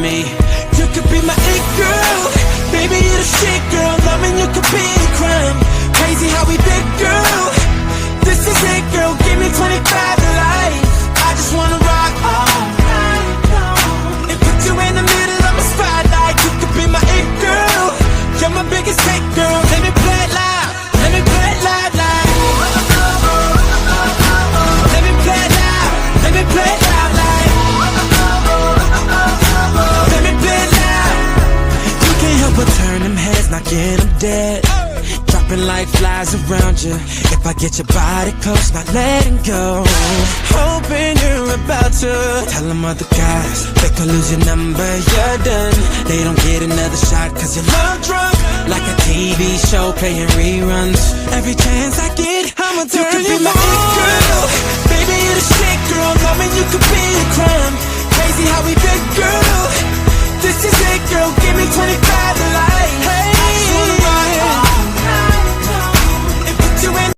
me. You could be my it girl, baby you're the shit girl. Loving you could be a crime. Crazy how we fit, girl. This is it, girl. Give me 25 to life. I just wanna rock all night long and put you in the middle of my spotlight. You could be my it girl. You're my biggest hit, girl. Let me play it loud. Let me play it loud, loud. Let me play it loud. Let me play it loud, like. Let me play it loud. You can't help but turn them heads, knocking them dead. Dropping like flies around you. If I get your body close, not letting go. Hoping you're about to tell them other guys they could lose your number, you're done. They don't get another shot cause you're love drunk. Like a TV show playing reruns. Every chance I get, I'ma turn you my it girl. Baby you're the shit girl. Loving you could be a crime. Crazy how we fit, girl. This is it, girl. Give me 25 to life.